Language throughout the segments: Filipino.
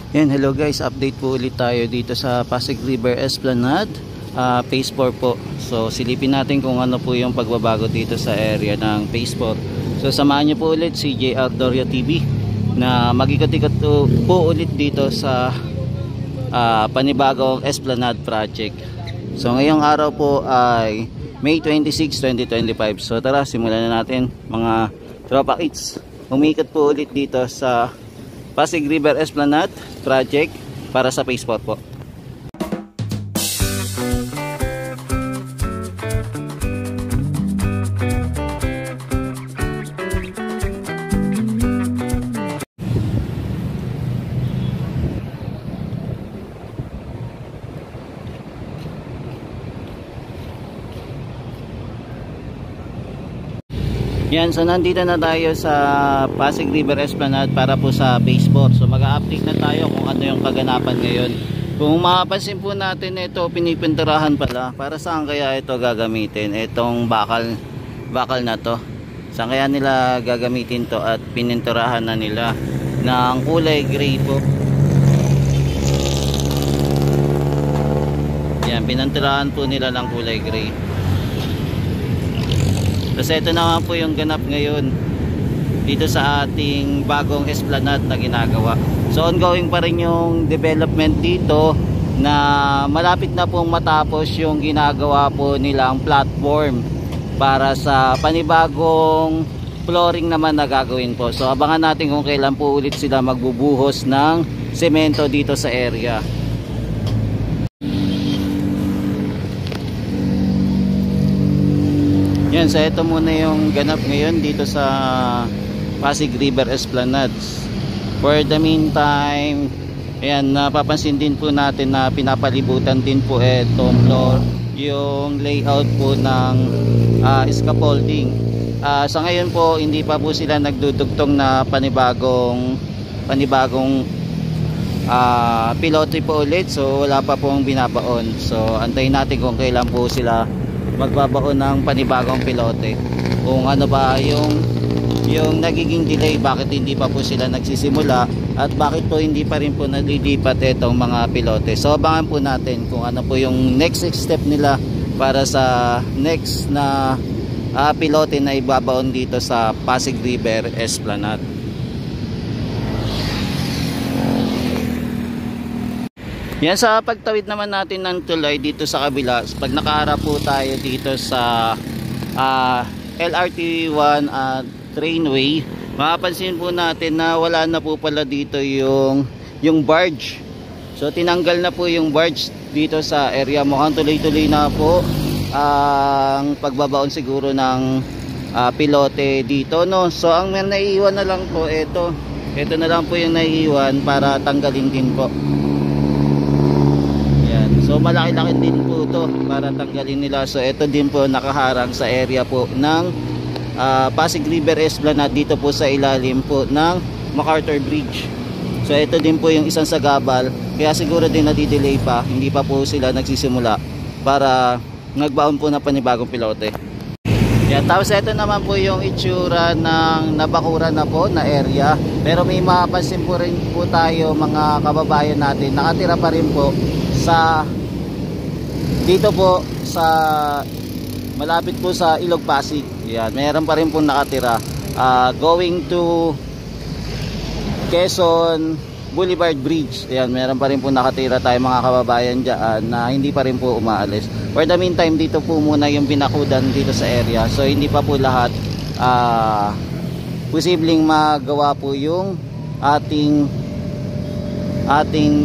Yan, hello guys, update po ulit tayo dito sa Pasig River Esplanade, Phase 4 po. So silipin natin kung ano po yung pagbabago dito sa area ng Phase 4. So samahan niyo po ulit si JR Doria TV na mag-ikot-ikot po ulit dito sa panibagong Esplanade Project. So ngayong araw po ay May 26, 2025. So tara, simulan na natin mga tropa kids. Umikot po ulit dito sa Pasig River Esplanade Project para sa Phase 4 po. Yan, so nandito na tayo sa Pasig River Esplanade para po sa Phase 4. So mag-update na tayo kung ano yung kaganapan ngayon. Kung mapapansin po natin, ito pinipinturahan pala. Para saan kaya ito gagamitin? Itong bakal na to. Saan kaya nila gagamitin to at pininturahan na nila ng kulay gray po. Yan, pininturahan po nila ng kulay gray. Kasi ito naman po yung ganap ngayon dito sa ating bagong esplanade na ginagawa. So ongoing pa rin yung development dito na malapit na pong matapos yung ginagawa po nilang platform para sa panibagong flooring naman na gagawin po. So abangan natin kung kailan po ulit sila magbubuhos ng semento dito sa area. Yan, so ito muna yung ganap ngayon dito sa Pasig River Esplanade. For the meantime, ayan, napapansin din po natin na pinapalibutan din po itong floor, yung layout po ng scaffolding. Sa ngayon po, hindi pa po sila nagdudugtong na panibagong pilote po ulit. So wala pa pong binabaon. So antayin natin kung kailan po sila magbabaon ng panibagong pilote, kung ano ba yung nagiging delay, bakit hindi pa po sila nagsisimula at bakit po hindi pa rin po nalilipat itong mga pilote. So abangan po natin kung ano po yung next step nila para sa next na pilote na ibabaon dito sa Pasig River Esplanade. Yan, sa pagtawid naman natin ng tulay dito sa kabila, pag nakaharap po tayo dito sa LRT1 trainway, mapapansin po natin na wala na po pala dito yung barge. So tinanggal na po yung barge dito sa area. Mukhang tuloy-tuloy na po ang pagbabaon siguro ng pilote dito, no? So ang naiiwan na lang po ito na lang po yung naiiwan para tanggalin din po. So malaki-laki din po ito para tanggalin nila. So ito din po nakaharang sa area po ng Pasig River Esplanade, dito po sa ilalim po ng MacArthur Bridge. So ito din po yung isang sagabal, kaya siguro din nadidelay pa, hindi pa po sila nagsisimula para nagbaon po na panibagong pilote. Yan, tapos ito naman po yung itsura ng nabakuran na po na area. Pero may mapapansin po rin po tayo mga kababayan natin, nakatira pa rin po sa dito po sa malapit po sa Ilog Pasig. Yan, mayroon pa rin po nakatira going to Quezon Boulevard Bridge. Yan, mayroon pa rin po nakatira tayo mga kababayan dyan na hindi pa rin po umaalis. For the meantime, dito po muna yung binakudan dito sa area. So hindi pa po lahat posibleng magawa po yung ating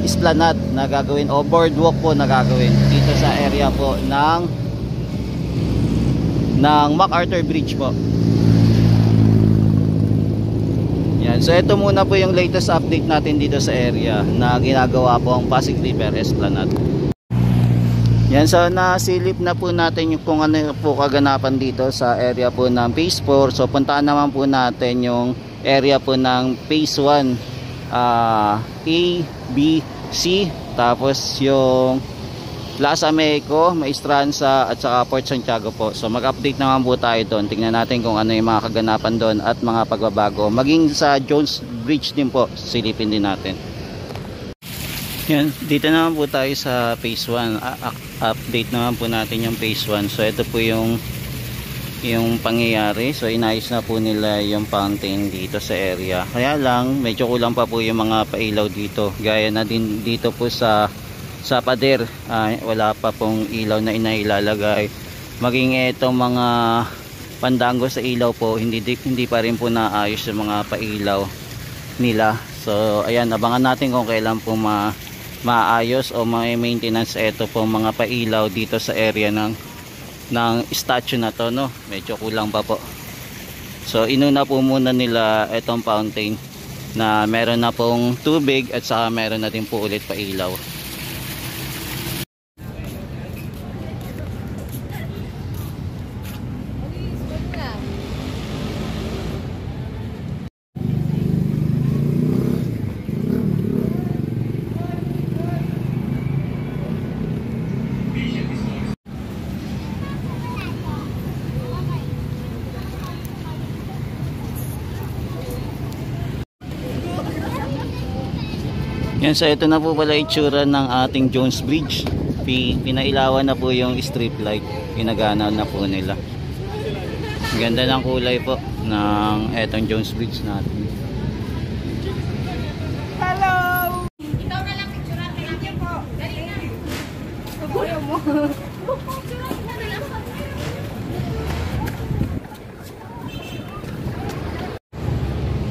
esplanade na gagawin o boardwalk po na gagawin dito sa area po ng MacArthur Bridge po. Yan, so ito muna po yung latest update natin dito sa area na ginagawa po ang Pasig River Esplanade. Yan, so nasilip na po natin yung kung ano po kaganapan dito sa area po ng Phase 4. So puntaan naman po natin yung area po ng Phase 1, A, B, C, tapos yung Plaza Mexico, Maestranza at saka Port Santiago po. So mag-update naman po tayo doon. Tingnan natin kung ano yung mga kaganapan doon at mga pagbabago. Maging sa Jones Bridge din po, silipin din natin. Yan, dito naman po tayo sa phase 1. Update naman po natin yung phase 1. So ito po yung pangyayari. So inayos na po nila yung fountain dito sa area. Kaya lang medyo kulang pa po yung mga pailaw dito. Gaya na din dito po sa pader. Wala pa pong ilaw na inailalagay. Maging itong mga pandango sa ilaw po, hindi pa rin po naayos yung mga pailaw nila. So ayan, abangan natin kung kailan po maayos o ma-maintenance ito po mga pailaw dito sa area ng statue na to, no? Medyo kulang pa po. So inuna po muna nila itong fountain na meron na pong tubig at saka meron na din po ulit pailaw. Yan, so ito na po pala itsura ng ating Jones Bridge. Pinailawan na po yung street light. Pinagana na po nila. Ganda ng kulay po ng etong Jones Bridge natin. Hello! Ikaw na lang picture. Thank you po. Dali na. Sabuyo mo.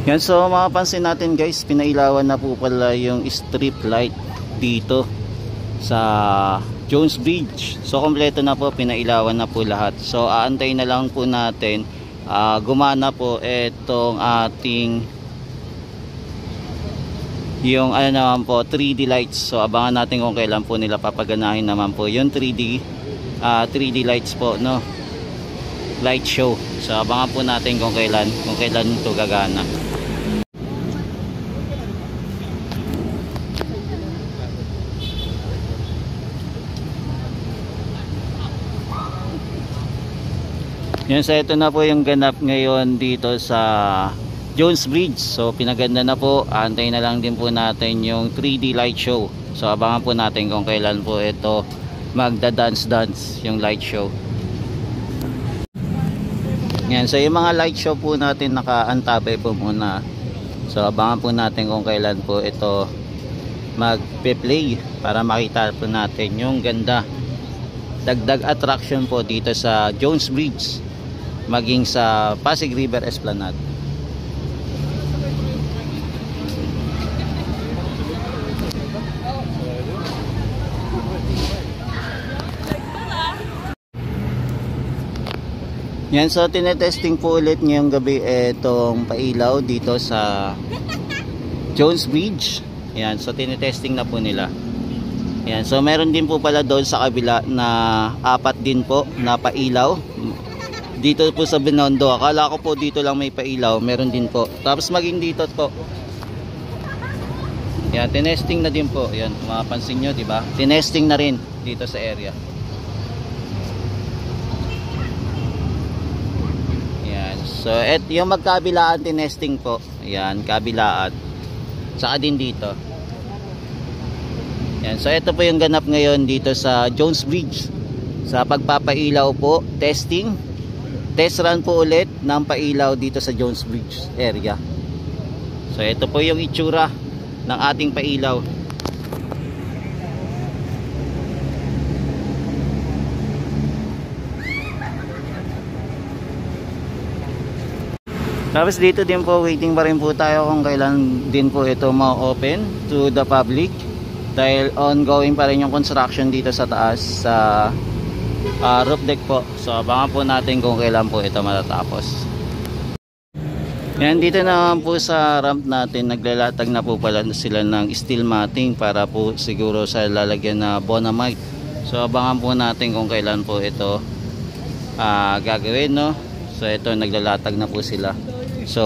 Yan, so mapapansin natin guys, pinailawan na po pala yung street light dito sa Jones Bridge. So kompleto na po, pinailawan na po lahat. So aantayin na lang po natin gumana po itong ating yung ano naman po 3D lights. So abangan natin kung kailan po nila papaganahin naman po yung 3D lights po, no, light show. So abangan po natin kung kailan ito gagana. Yan, so ito na po yung ganap ngayon dito sa Jones Bridge. So pinaganda na po, antayin na lang din po natin yung 3D light show. So abangan po natin kung kailan po ito magda-dance yung light show. Yan, so yung mga light show po natin nakaantabay po muna. So abangan po natin kung kailan po ito magpe-play para makita po natin yung ganda. Dagdag attraction po dito sa Jones Bridge, maging sa Pasig River Esplanade. Yan, so tinetesting po ulit ngayong gabi itong pailaw dito sa Jones Bridge. Yan, so tinetesting na po nila. Yan, so meron din po pala doon sa kabila na 4 din po na pailaw. Dito po sa Binondo, akala ko po dito lang may pailaw, meron din po. Tapos maging dito po. Yan, tinesting na din po. Yan, mapapansin nyo, di ba? Tinesting na rin dito sa area. Yan, so yung magkabilaan tinesting po. Yan, kabilaan. Saka din dito. Yan, so ito po yung ganap ngayon dito sa Jones Bridge. Sa pagpapailaw po, testing. Test run po ulit ng pailaw dito sa Jones Bridge area. So ito po yung itsura ng ating pailaw. Tapos dito din po, waiting pa rin po tayo kung kailan din po ito ma-open to the public. Dahil ongoing pa rin yung construction dito sa taas sa roof deck po. So abangan po natin kung kailan po ito matatapos. Yan, dito naman po sa ramp natin, naglalatag na po pala sila ng steel matting para po siguro sa lalagyan na bonamite. So abangan po natin kung kailan po ito gagawin, no. So ito, naglalatag na po sila. So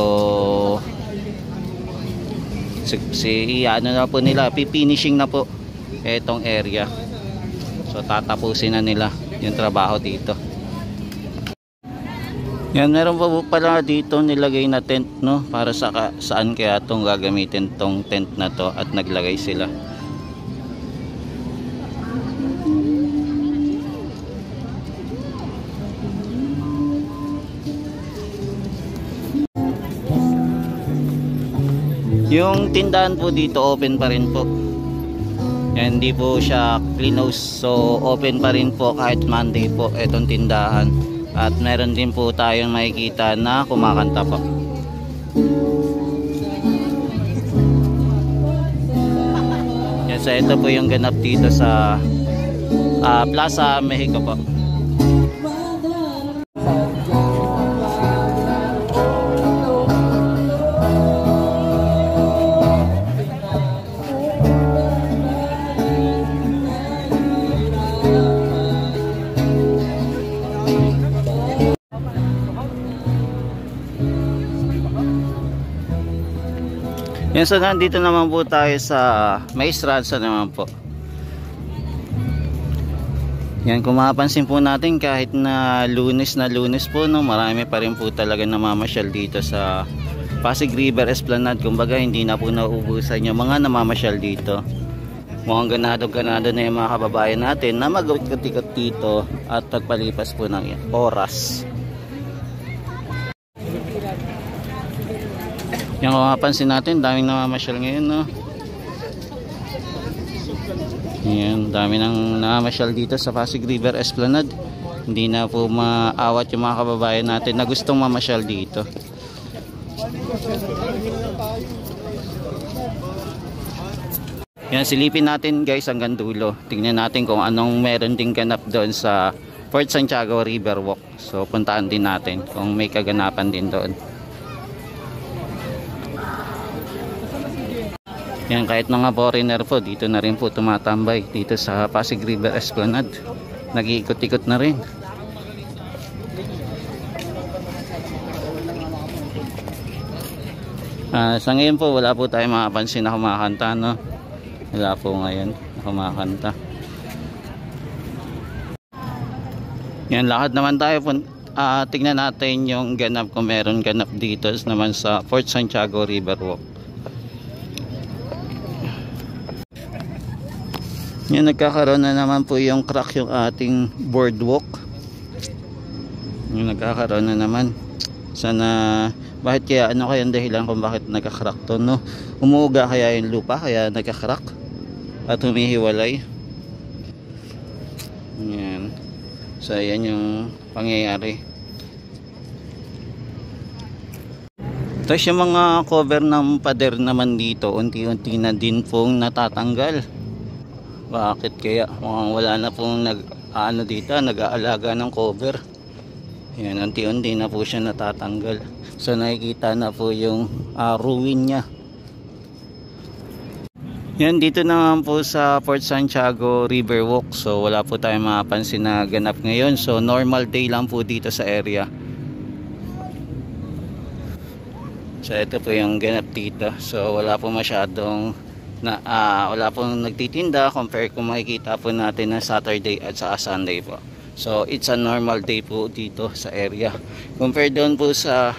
ano na po nila, pifinishing na po itong area. So tatapusin na nila yung trabaho dito. Yan, meron pa po pala dito nilagay na tent, no, para saan kaya itong gagamitin tong tent na to, at naglagay sila. Yung tindahan po dito open pa rin po. Yan, hindi po siya close, so open pa rin po kahit Monday po itong tindahan. At meron din po tayong makikita na kumakanta po. Yan, so ito po yung ganap dito sa Plaza Mexico po. Yan, so nandito naman po tayo sa Maestranza naman po. Yan, kung mapapansin po natin kahit na lunes po, no, marami pa rin po talaga namamasyal dito sa Pasig River Esplanade. Kumbaga hindi na po nauubusan yung mga namamasyal dito. Mukhang ganado na yung mga kababayan natin na mag-ikot-ikot dito at pagpalipas po ng oras. Yan, kung mapansin natin, daming namamasyal ngayon, no? Yan, dami nang namamasyal dito sa Pasig River Esplanade. Hindi na po maawat yung mga kababayan natin na gustong mamasyal dito. Yan, silipin natin guys hanggang dulo. Tingnan natin kung anong meron ding ganap doon sa Fort Santiago Riverwalk. So puntaan din natin kung may kaganapan din doon. Yan, kahit mga foreigner po dito na rin po tumatambay dito sa Pasig River Esplanade. Nag-iikot-ikot na rin. Sa ngayon po wala po tayong makapansin na kumakanta, no? Wala po ngayon na kumakanta. Yan, lakad naman tayo po. Tignan natin yung ganap kung meron ganap dito naman sa Fort Santiago Riverwalk. Yan, nagkakaroon na naman po yung crack yung ating boardwalk. Yung nagkakaroon na naman. Sana, bakit kaya, ano kaya ang dahilan kung bakit nagka-crack to, no? Umuuga kaya yung lupa, kaya nagka-crack at humihiwalay. Yan. So, yan yung pangyayari. Tapos yung mga cover ng pader naman dito, unti-unti na din pong natatanggal. Bakit kaya? Mukhang wala na pong nag-aalaga ng cover. Yan, unti-unti na po siya natatanggal. So nakikita na po yung ruin niya. Yan, dito naman po sa Fort Santiago Riverwalk. So wala po tayong mapapansin na ganap ngayon. So normal day lang po dito sa area. So ito po yung ganap dito. So wala po masyadong wala pong nagtitinda compare kung makikita po natin na Saturday at saka Sunday po. So it's a normal day po dito sa area. Compare doon po sa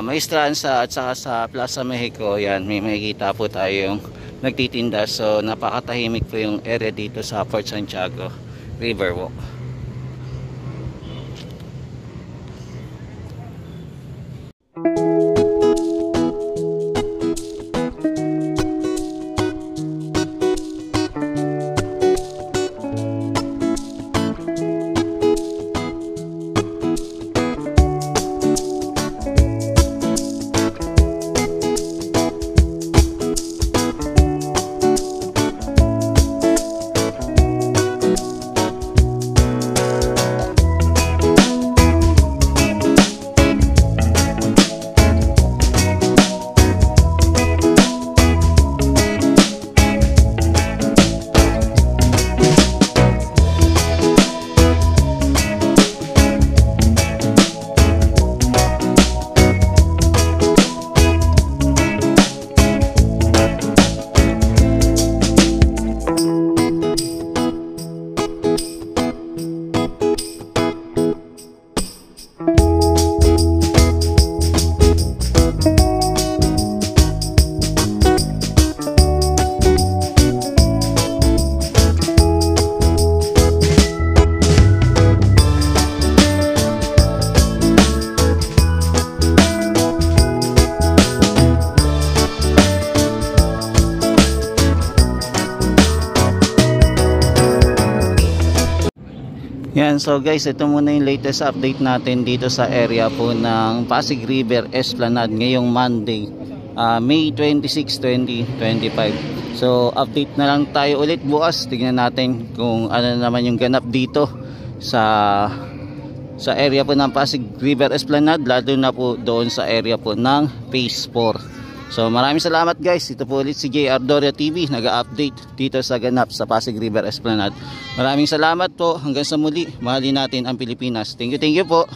Maestranza at saka sa Plaza Mexico, yan, may makikita po tayong nagtitinda. So napakatahimik po yung area dito sa Fort Santiago Riverwalk. Yan, so guys, ito muna yung latest update natin dito sa area po ng Pasig River Esplanade ngayong Monday, May 26, 2025. So update na lang tayo ulit bukas. Tignan natin kung ano naman yung ganap dito sa area po ng Pasig River Esplanade, lalo na po doon sa area po ng Phase 4. So maraming salamat guys. Ito po ulit si JR Doria TV, nag-update dito sa ganap sa Pasig River Esplanade. Maraming salamat po. Hanggang sa muli, mahalin natin ang Pilipinas. Thank you po.